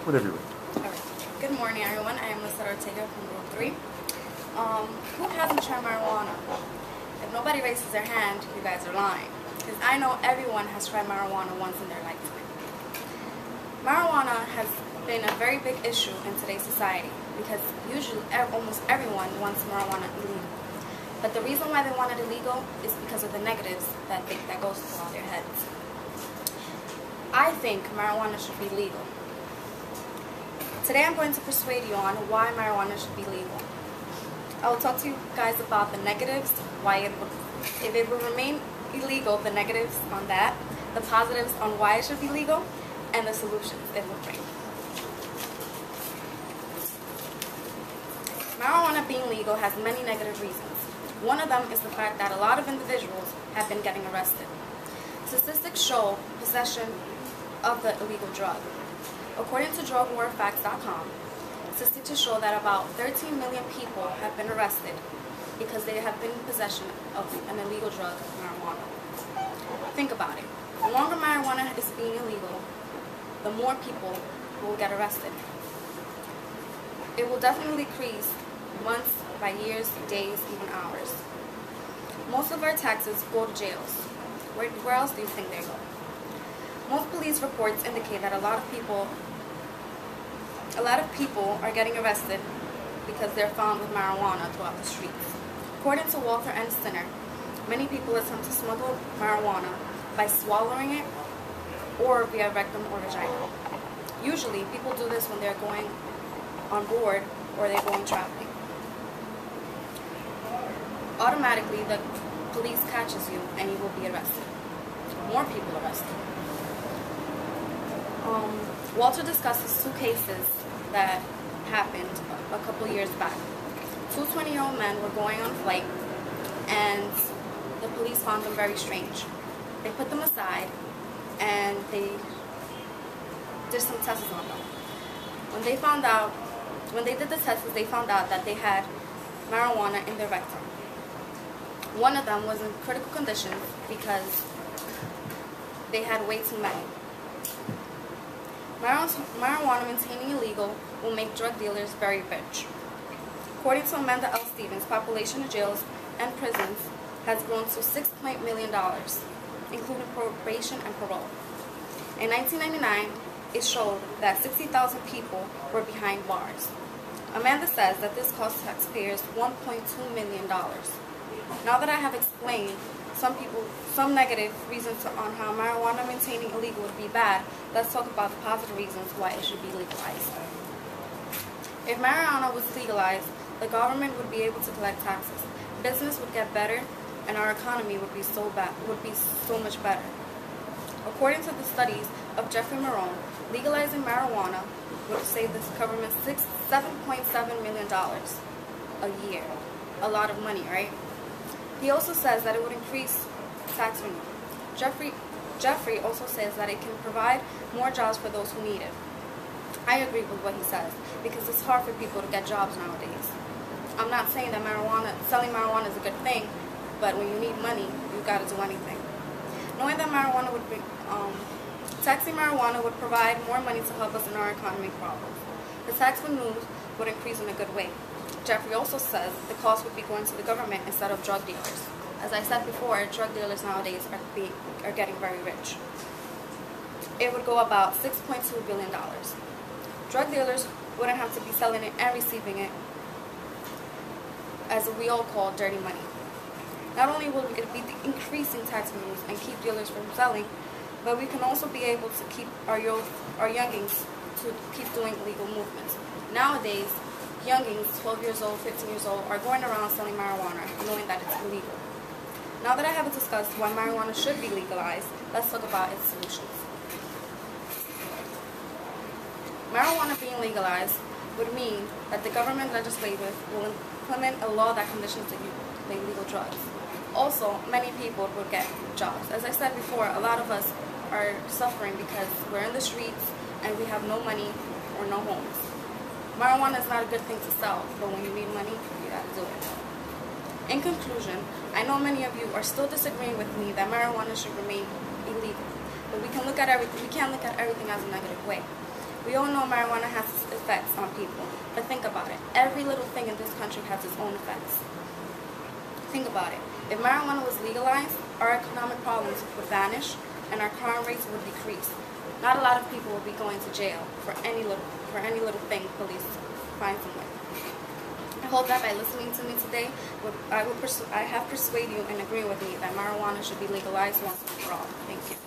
Whenever you're ready. Alright. Good morning, everyone. I am Lisa Ortega from Group 3. Who hasn't tried marijuana? If nobody raises their hand, you guys are lying. Because I know everyone has tried marijuana once in their lifetime. Marijuana has been a very big issue in today's society because usually almost everyone wants marijuana illegal. But the reason why they want it illegal is because of the negatives that goes through their heads. I think marijuana should be legal. Today I'm going to persuade you on why marijuana should be legal. I will talk to you guys about the negatives, if it would remain illegal, the negatives on that, the positives on why it should be legal, and the solutions it will bring. Marijuana being legal has many negative reasons. One of them is the fact that a lot of individuals have been getting arrested. Statistics show possession of the illegal drug. According to drugwarfacts.com, statistics show that about 13 million people have been arrested because they have been in possession of an illegal drug, marijuana. Think about it. The longer marijuana is being illegal, the more people will get arrested. It will definitely decrease months by years, days, even hours. Most of our taxes go to jails. Where else do you think they go? Most police reports indicate that a lot of people are getting arrested because they're found with marijuana throughout the streets. According to Walter N. Stinner, many people attempt to smuggle marijuana by swallowing it or via rectum or vagina. Usually, people do this when they're going on board or they're going traveling. Automatically, the police catches you and you will be arrested. More people arrested. Walter discusses two cases that happened a couple years back. Two 20-year-old men were going on a flight and the police found them very strange. They put them aside and they did some tests on them. When they did the tests, they found out that they had marijuana in their rectum. One of them was in critical condition because they had way too many. Marijuana maintaining illegal will make drug dealers very rich. According to Amanda L. Stevens, population of jails and prisons has grown to $6 million, including probation and parole. In 1999, it showed that 60,000 people were behind bars. Amanda says that this cost taxpayers $1.2 million. Now that I have explained some negative reasons on how marijuana maintaining illegal would be bad, let's talk about the positive reasons why it should be legalized. If marijuana was legalized, the government would be able to collect taxes, business would get better, and our economy would be so much better. According to the studies of Jeffrey Marone, legalizing marijuana would save the government $7.7 million a year. A lot of money, right? He also says that it would increase tax revenue. Jeffrey also says that it can provide more jobs for those who need it. I agree with what he says because it's hard for people to get jobs nowadays. I'm not saying that selling marijuana is a good thing, but when you need money, you got to do anything. Knowing that taxing marijuana would provide more money to help us in our economic problems. The tax revenues would increase in a good way. Jeffrey also says the cost would be going to the government instead of drug dealers. As I said before, drug dealers nowadays are getting very rich. It would go about $6.2 billion. Drug dealers wouldn't have to be selling it and receiving it, as we all call dirty money. Not only will it be increasing tax revenues and keep dealers from selling, but we can also be able to keep our youngins to keep doing legal movements. Nowadays, youngins, 12 years old, 15 years old, are going around selling marijuana, knowing that it's illegal. Now that I have discussed why marijuana should be legalized, let's talk about its solutions. Marijuana being legalized would mean that the government legislature will implement a law that conditions the illegal drugs. Also, many people would get jobs. As I said before, a lot of us are suffering because we're in the streets and we have no money or no homes. Marijuana is not a good thing to sell, but when you need money, you gotta do it. In conclusion, I know many of you are still disagreeing with me that marijuana should remain illegal, but we can't look at everything as a negative way. We all know marijuana has its effects on people, but think about it. Every little thing in this country has its own effects. Think about it. If marijuana was legalized, our economic problems would vanish and our crime rates would decrease. Not a lot of people will be going to jail for any little thing police finds them with. I hope that by listening to me today, I have persuaded you and agree with me that marijuana should be legalized once and for all. Thank you.